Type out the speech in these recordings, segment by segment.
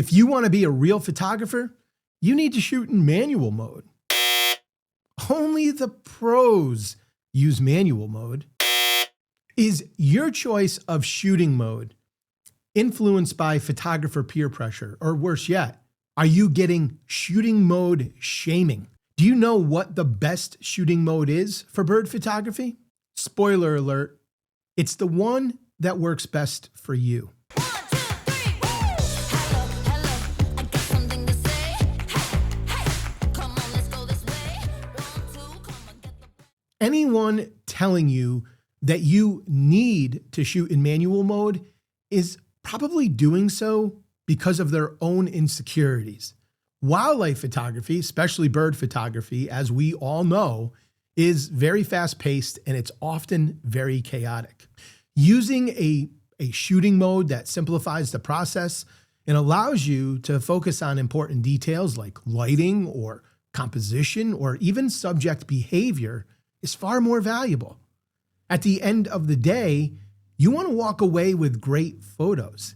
If you want to be a real photographer, you need to shoot in manual mode. Only the pros use manual mode. Is your choice of shooting mode influenced by photographer peer pressure? Or worse yet, are you getting shooting mode shaming? Do you know what the best shooting mode is for bird photography? Spoiler alert, it's the one that works best for you. Anyone telling you that you need to shoot in manual mode is probably doing so because of their own insecurities. Wildlife photography, especially bird photography, as we all know, is very fast-paced and it's often very chaotic. Using a shooting mode that simplifies the process and allows you to focus on important details like lighting or composition or even subject behavior is far more valuable. At the end of the day, you want to walk away with great photos.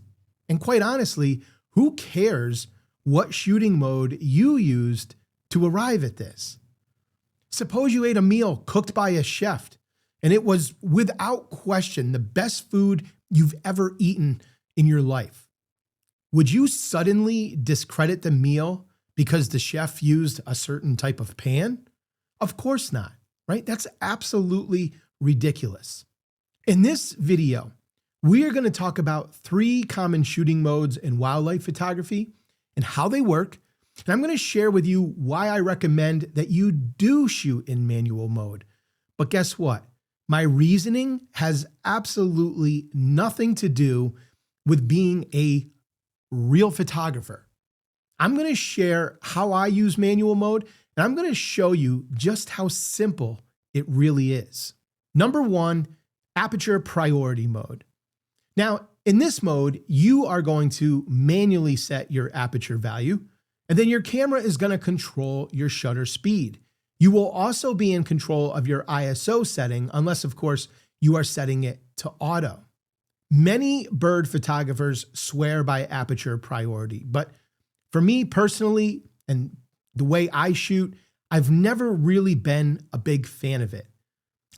And quite honestly, who cares what shooting mode you used to arrive at this? Suppose you ate a meal cooked by a chef and it was without question the best food you've ever eaten in your life. Would you suddenly discredit the meal because the chef used a certain type of pan? Of course not, right? That's absolutely ridiculous. In this video, we are going to talk about 3 common shooting modes in wildlife photography and how they work. And I'm going to share with you why I recommend that you do shoot in manual mode. But guess what? My reasoning has absolutely nothing to do with being a real photographer. I'm going to share how I use manual mode, and I'm going to show you just how simple it really is. Number 1, aperture priority mode. Now, in this mode, you are going to manually set your aperture value, and then your camera is going to control your shutter speed. You will also be in control of your ISO setting, unless, of course, you are setting it to auto. Many bird photographers swear by aperture priority, but for me personally, and the way I shoot, I've never really been a big fan of it.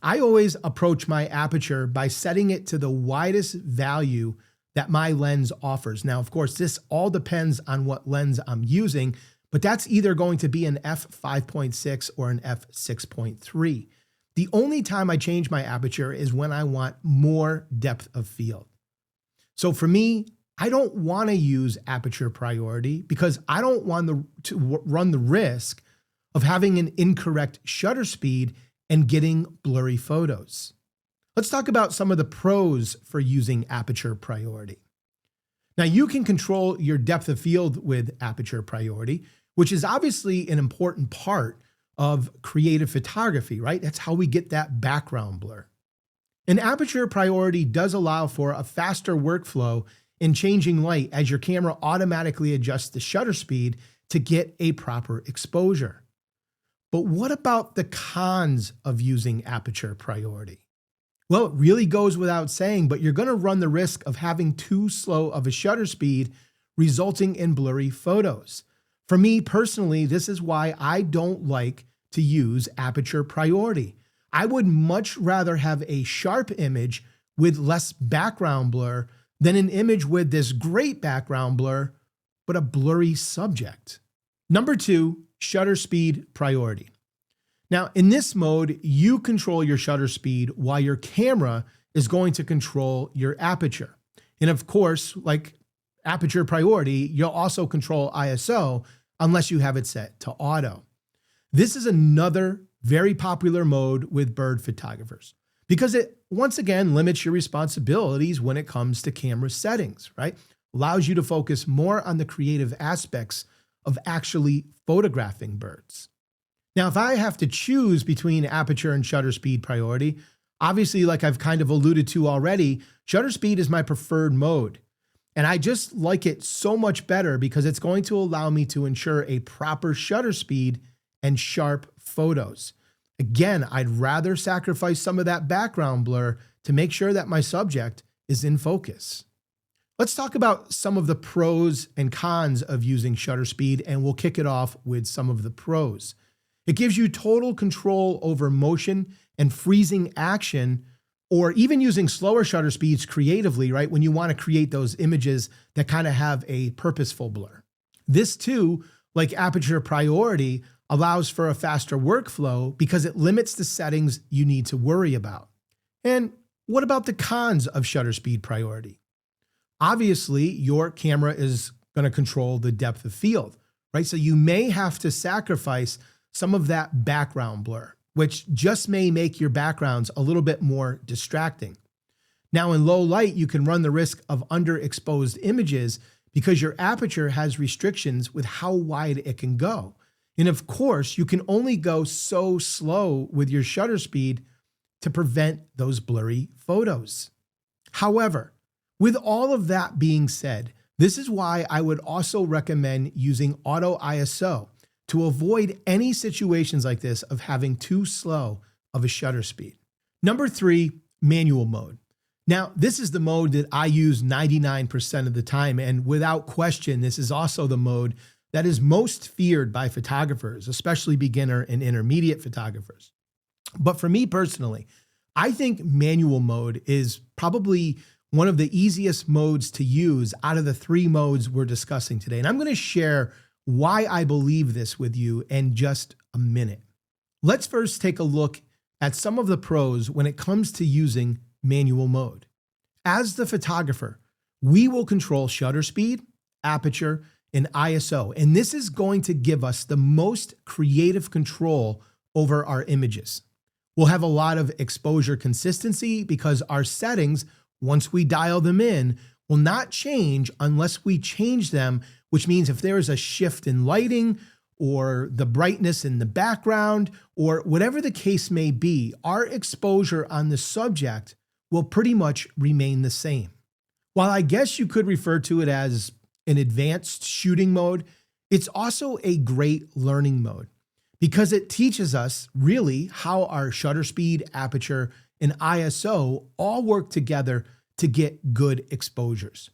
I always approach my aperture by setting it to the widest value that my lens offers. Now, of course, this all depends on what lens I'm using, but that's either going to be an f5.6 or an f6.3. The only time I change my aperture is when I want more depth of field. So for me, I don't want to use aperture priority because I don't want to run the risk of having an incorrect shutter speed and getting blurry photos. Let's talk about some of the pros for using aperture priority. Now, you can control your depth of field with aperture priority, which is obviously an important part of creative photography, right? That's how we get that background blur. And aperture priority does allow for a faster workflow in changing light as your camera automatically adjusts the shutter speed to get a proper exposure. But what about the cons of using aperture priority? Well, it really goes without saying, but you're going to run the risk of having too slow of a shutter speed, resulting in blurry photos. For me personally, this is why I don't like to use aperture priority. I would much rather have a sharp image with less background blur than an image with this great background blur, but a blurry subject. Number 2, shutter speed priority. Now, in this mode, you control your shutter speed while your camera is going to control your aperture. And of course, like aperture priority, you'll also control ISO unless you have it set to auto. This is another very popular mode with bird photographers because it once again limits your responsibilities when it comes to camera settings, right? Allows you to focus more on the creative aspects of actually photographing birds. Now, if I have to choose between aperture and shutter speed priority, obviously, like I've kind of alluded to already, shutter speed is my preferred mode. And I just like it so much better because it's going to allow me to ensure a proper shutter speed and sharp photos. Again, I'd rather sacrifice some of that background blur to make sure that my subject is in focus. Let's talk about some of the pros and cons of using shutter speed, and we'll kick it off with some of the pros. It gives you total control over motion and freezing action, or even using slower shutter speeds creatively, right? When you want to create those images that kind of have a purposeful blur. This too, like aperture priority, allows for a faster workflow because it limits the settings you need to worry about. And what about the cons of shutter speed priority? Obviously, your camera is going to control the depth of field, right? So you may have to sacrifice some of that background blur, which just may make your backgrounds a little bit more distracting. Now, in low light, you can run the risk of underexposed images because your aperture has restrictions with how wide it can go. And of course, you can only go so slow with your shutter speed to prevent those blurry photos. However, with all of that being said, this is why I would also recommend using auto ISO to avoid any situations like this of having too slow of a shutter speed. Number 3, manual mode. Now, this is the mode that I use 99% of the time, and without question, this is also the mode that is most feared by photographers, especially beginner and intermediate photographers. But for me personally, I think manual mode is probably one of the easiest modes to use out of the 3 modes we're discussing today. And I'm going to share why I believe this with you in just a minute. Let's first take a look at some of the pros when it comes to using manual mode. As the photographer, we will control shutter speed, aperture, and ISO, and this is going to give us the most creative control over our images. We'll have a lot of exposure consistency because our settings, once we dial them in, will not change unless we change them, which means if there is a shift in lighting or the brightness in the background or whatever the case may be, our exposure on the subject will pretty much remain the same. While I guess you could refer to it as an advanced shooting mode, it's also a great learning mode because it teaches us really how our shutter speed, aperture, and ISO all work together to get good exposures.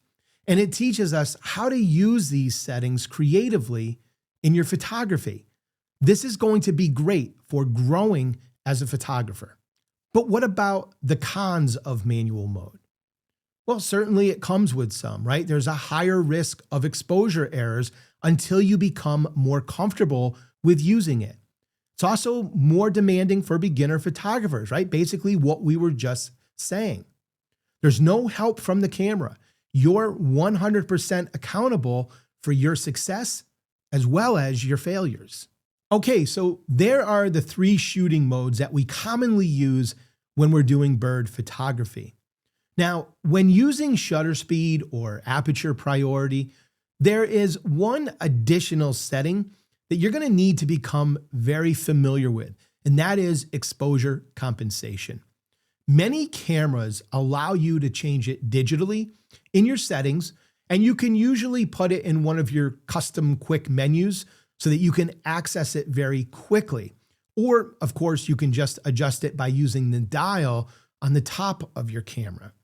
And it teaches us how to use these settings creatively in your photography. This is going to be great for growing as a photographer. But what about the cons of manual mode? Well, certainly it comes with some, right? There's a higher risk of exposure errors until you become more comfortable with using it. It's also more demanding for beginner photographers, right? Basically what we were just saying. There's no help from the camera. You're 100% accountable for your success as well as your failures. Okay, so there are the 3 shooting modes that we commonly use when we're doing bird photography. Now, when using shutter speed or aperture priority, there is one additional setting that you're going to need to become very familiar with, and that is exposure compensation. Many cameras allow you to change it digitally in your settings, and you can usually put it in one of your custom quick menus so that you can access it very quickly. Or, of course, you can just adjust it by using the dial on the top of your camera.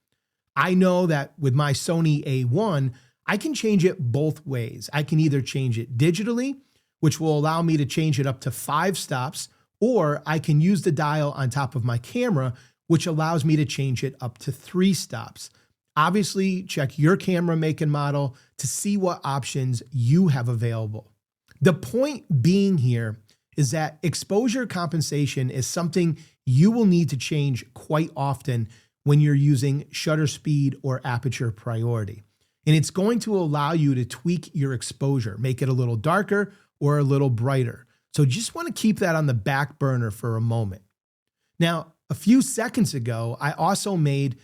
I know that with my Sony A1, I can change it both ways. I can either change it digitally, which will allow me to change it up to 5 stops, or I can use the dial on top of my camera, which allows me to change it up to 3 stops. Obviously, check your camera make and model to see what options you have available. The point being here is that exposure compensation is something you will need to change quite often when you're using shutter speed or aperture priority. And it's going to allow you to tweak your exposure, make it a little darker or a little brighter. So just want to keep that on the back burner for a moment. Now, a few seconds ago, I also made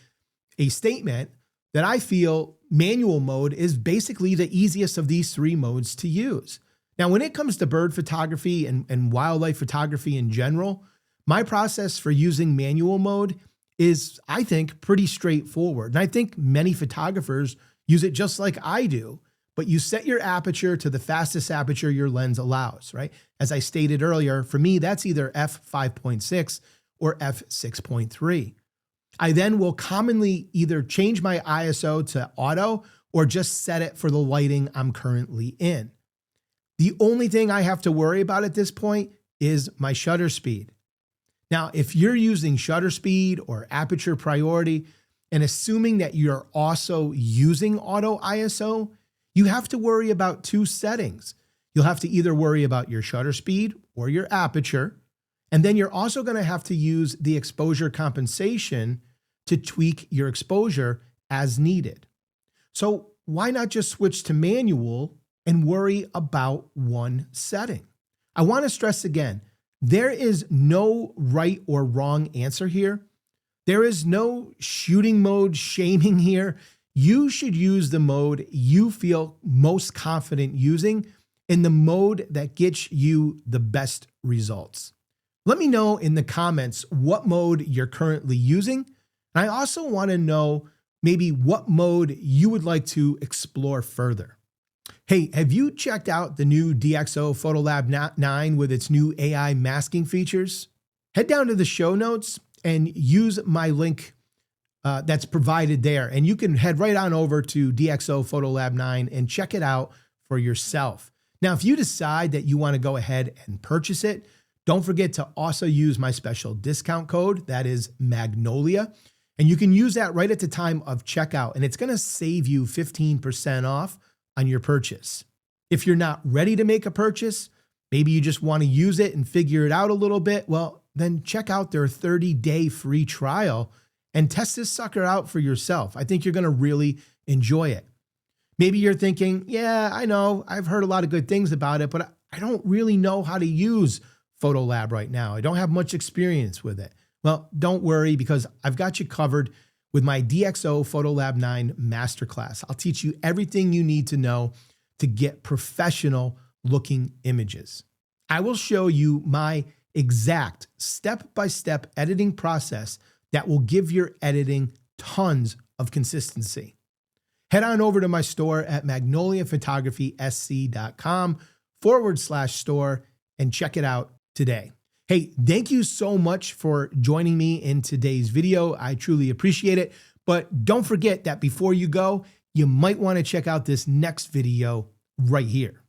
a statement that I feel manual mode is basically the easiest of these 3 modes to use. Now, when it comes to bird photography and wildlife photography in general, my process for using manual mode is, I think, pretty straightforward. And I think many photographers use it just like I do, but you set your aperture to the fastest aperture your lens allows, right? As I stated earlier, for me, that's either f5.6 or f6.3. I then will commonly either change my ISO to auto or just set it for the lighting I'm currently in. The only thing I have to worry about at this point is my shutter speed. Now, if you're using shutter speed or aperture priority, and assuming that you're also using auto ISO, you have to worry about two settings. You'll have to either worry about your shutter speed or your aperture, and then you're also going to have to use the exposure compensation to tweak your exposure as needed. So why not just switch to manual and worry about one setting? I want to stress again, there is no right or wrong answer here. There is no shooting mode shaming here. You should use the mode you feel most confident using in the mode that gets you the best results. Let me know in the comments what mode you're currently using. And I also want to know maybe what mode you would like to explore further. Hey, have you checked out the new DxO Photolab 9 with its new AI masking features? Head down to the show notes and use my link that's provided there. And you can head right on over to DxO Photolab 9 and check it out for yourself. Now, if you decide that you want to go ahead and purchase it, don't forget to also use my special discount code, that is Magnolia. And you can use that right at the time of checkout, and it's going to save you 15% off on your purchase. If you're not ready to make a purchase, maybe you just want to use it and figure it out a little bit, well, then check out their 30-day free trial and test this sucker out for yourself. I think you're going to really enjoy it. Maybe you're thinking, yeah, I know, I've heard a lot of good things about it, but I don't really know how to use Photolab right now. I don't have much experience with it. Well, don't worry, because I've got you covered with my DxO Photolab 9 Masterclass. I'll teach you everything you need to know to get professional looking images. I will show you my exact step-by-step editing process that will give your editing tons of consistency. Head on over to my store at magnoliaphotographysc.com/store and check it out today. Hey, thank you so much for joining me in today's video. I truly appreciate it. But don't forget that before you go, you might want to check out this next video right here.